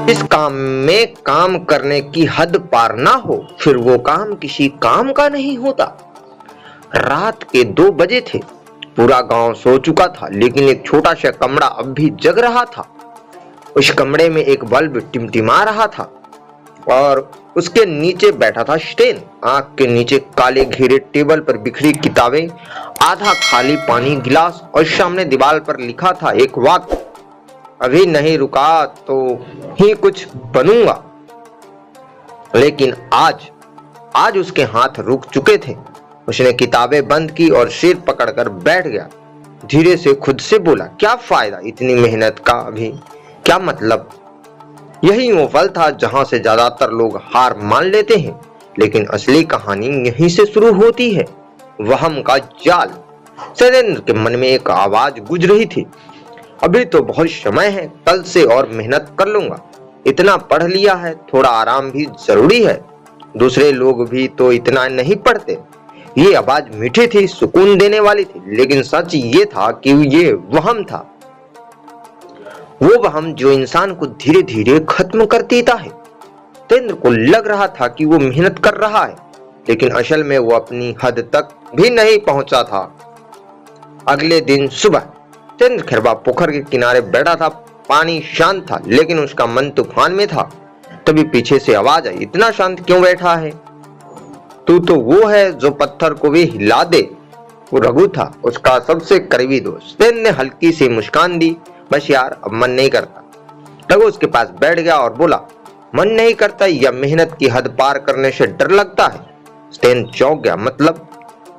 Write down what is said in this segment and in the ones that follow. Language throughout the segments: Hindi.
इस काम में काम करने की हद पार ना हो, फिर वो काम किसी काम का नहीं होता। रात के 2 बजे थे। पूरा गांव सो चुका था, लेकिन एक छोटा सा कमरा अब भी जग रहा था। उस कमरे में एक बल्ब टिमटिमा रहा था और उसके नीचे बैठा था स्टेन। आंख के नीचे काले घेरे, टेबल पर बिखरी किताबें, आधा खाली पानी गिलास और सामने दीवार पर लिखा था एक वाक्य, अभी नहीं रुका तो ही कुछ बनूंगा। लेकिन आज उसके हाथ रुक चुके थे। उसने किताबें बंद की और सिर पकड़कर बैठ गया। धीरे से खुद से बोला, क्या फायदा इतनी मेहनत का, अभी क्या मतलब। यही वो पल था जहां से ज्यादातर लोग हार मान लेते हैं, लेकिन असली कहानी यहीं से शुरू होती है। वहम का जाल। शैलेंद्र के मन में एक आवाज गूंज रही थी, अभी तो बहुत समय है, कल से और मेहनत कर लूंगा। इतना पढ़ लिया है, थोड़ा आराम भी जरूरी है। दूसरे लोग भी तो इतना नहीं पढ़ते। ये आवाज मीठी थी, सुकून देने वाली थी, लेकिन सच ये था कि ये वहम था। वो वहम जो इंसान को धीरे धीरे खत्म कर देता है। तेंद्र को लग रहा था कि वो मेहनत कर रहा है, लेकिन असल में वो अपनी हद तक भी नहीं पहुंचा था। अगले दिन सुबह तेंद्र खैरवा पोखर के किनारे बैठा था। पानी शांत था, लेकिन उसका मन तूफान में था। तभी पीछे से आवाज आई, इतना शांत क्यों बैठा है? तू तो वो है जो पत्थर को भी हिला दे। वो रघु था, उसका सबसे करीबी दोस्त। तेंद्र ने हल्की सी मुस्कान दी, बस यार अब मन नहीं करता। रघु उसके पास बैठ गया और बोला, मन नहीं करता या मेहनत की हद पार करने से डर लगता है? तेंद्र चौंक गया, मतलब?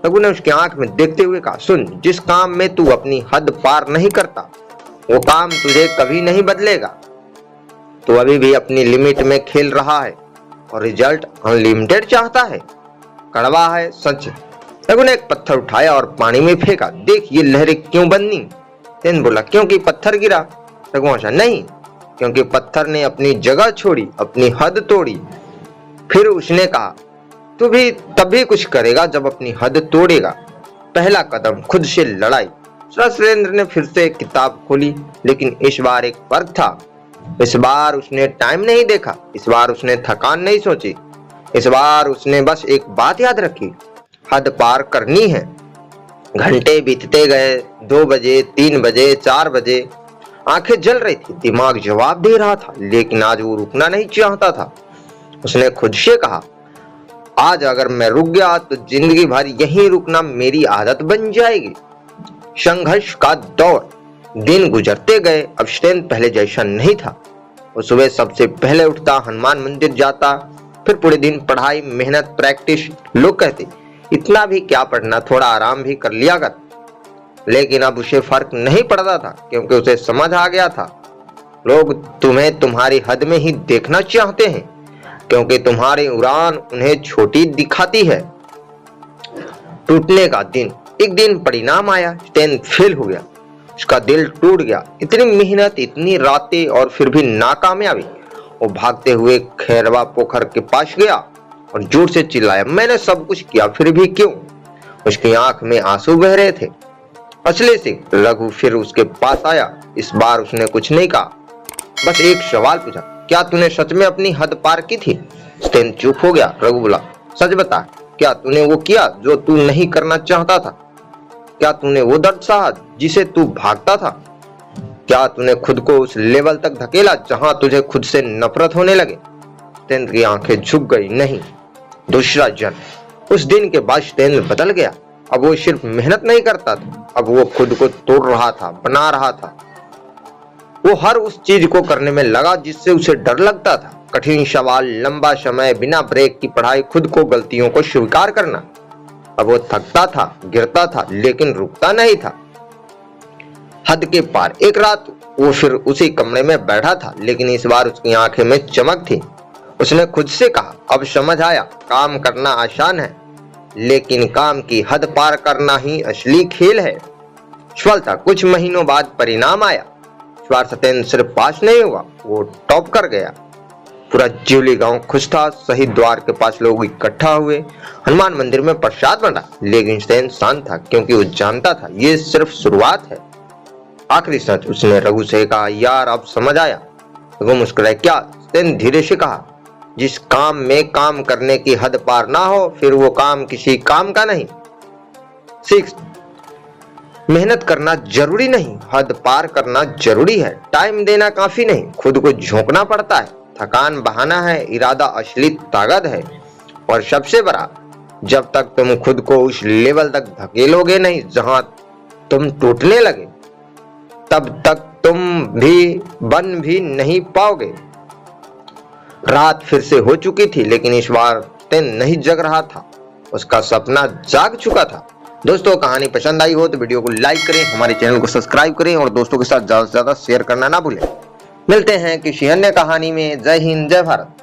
रघु ने उसकी आंख में देखते हुए कहा, सुन, जिस काम में तू अपनी हद पार नहीं करता, वो काम तुझे कभी नहीं बदलेगा। तू अभी भी अपनी लिमिट में खेल रहा है और रिजल्ट अनलिमिटेड चाहता है। कड़वा है सच। रघु ने एक पत्थर उठाया और पानी में फेंका। देख ये लहरें क्यों बनी? तेंद्र बोला, क्योंकि पत्थर गिरा। रघु हंसा, नहीं, क्योंकि पत्थर ने अपनी जगह छोड़ी, अपनी हद तोड़ी। फिर उसने कहा, तू भी तभी कुछ करेगा जब अपनी हद तोड़ेगा। पहला कदम खुद से लड़ाई। सुरेंद्र ने फिर से एक किताब खोली, लेकिन इस बार एक फर्क था। इस बार उसने टाइम नहीं देखा, इस बार उसने थकान नहीं सोची, इस बार उसने बस एक बात याद रखी, हद पार करनी है। घंटे बीतते गए, 2 बजे, 3 बजे, 4 बजे। आंखें जल रही थी, दिमाग जवाब दे रहा था, लेकिन आज वो रुकना नहीं चाहता था। उसने खुद से कहा, आज अगर मैं रुक गया तो जिंदगी भर यहीं रुकना मेरी आदत बन जाएगी। संघर्ष का दौर। दिन गुजरते गए। अब स्टेन पहले जैसा नहीं था। वो सुबह सबसे पहले उठता, हनुमान मंदिर जाता, फिर पूरे दिन पढ़ाई, मेहनत, प्रैक्टिस। लोग कहते, इतना भी क्या पढ़ना, थोड़ा आराम भी कर लिया कर। लेकिन अब उसे फर्क नहीं पड़ता था, क्योंकि उसे समझ आ गया था, लोग तुम्हें तुम्हारी हद में ही देखना चाहते हैं, क्योंकि तुम्हारी उड़ान उन्हें छोटी दिखाती है। टूटने का दिन। एक दिन परिणाम आया, स्टेन फेल हो गया। उसका दिल टूट गया। इतनी मेहनत, इतनी रातें और फिर भी नाकामयाबी। वो भागते हुए खैरवा पोखर के पास गया और जोर से चिल्लाया, मैंने सब कुछ किया फिर भी क्यों? उसकी आंख में आंसू बह रहे थे। असली से रघु फिर उसके पास आया। इस बार उसने कुछ नहीं कहा, बस एक सवाल पूछा, क्या तूने सच में अपनी हद पार की थी? स्टेन चुप हो गया। रघु बोला, सच बता, क्या तूने वो किया जो तू नहीं करना चाहता था? क्या तूने वो दर्द सहा जिसे तू भागता था? क्या तूने खुद को उस लेवल तक धकेला जहां तुझे खुद से नफरत होने लगे? तेंद्र की आंखें झुक गई। नहीं। दूसरा जन्म। उस दिन के बाद तेंद्र बदल गया। अब वो सिर्फ मेहनत नहीं करता था, अब वो खुद को तोड़ रहा था, बना रहा था। वो हर उस चीज को करने में लगा जिससे उसे डर लगता था। कठिन सवाल, लंबा समय, बिना ब्रेक की पढ़ाई, खुद को गलतियों को स्वीकार करना। अब वो थकता था, गिरता था, लेकिन रुकता नहीं था। हद के पार। एक रात वो फिर उसी कमरे में बैठा था, लेकिन इस बार उसकी आंखें में चमक थी। उसने खुद से कहा, अब समझ आया, काम करना आसान है, लेकिन काम की हद पार करना ही असली खेल है। सफलता। कुछ महीनों बाद परिणाम आया। इस बार सत्येंद्र सिर्फ पास नहीं हुआ, वो टॉप कर गया। पूरा ज्यूली गांव खुश था। शहीद द्वार के पास लोग इकट्ठा हुए। हनुमान मंदिर में प्रसाद बंटा, लेकिन सत्येंद्र शांत था, क्योंकि वो जानता था ये सिर्फ शुरुआत है। आखिरी सच। उसने रघु से कहा, यार अब समझ आया, वो मुस्कुराए। क्या? सत्येंद्र धीरे से कहा। जिस काम में काम करने की हद पार ना हो फिर वो काम किसी काम का नहीं। 6. मेहनत करना जरूरी नहीं, हद पार करना जरूरी है। टाइम देना काफी नहीं, खुद को झोंकना पड़ता है। थकान बहाना है, इरादा असली ताकत है। और सबसे बड़ा, जब तक तुम खुद को उस लेवल तक धकेलोगे नहीं जहां तुम टूटने लगे, तब तक तुम भी बन भी नहीं पाओगे। रात फिर से हो चुकी थी, लेकिन इस बार तेन नहीं जग रहा था, उसका सपना जाग चुका था। दोस्तों, कहानी पसंद आई हो तो वीडियो को लाइक करें, हमारे चैनल को सब्सक्राइब करें और दोस्तों के साथ ज्यादा से ज्यादा शेयर करना ना भूलें। मिलते हैं किसी अन्य कहानी में। जय हिंद, जय भारत।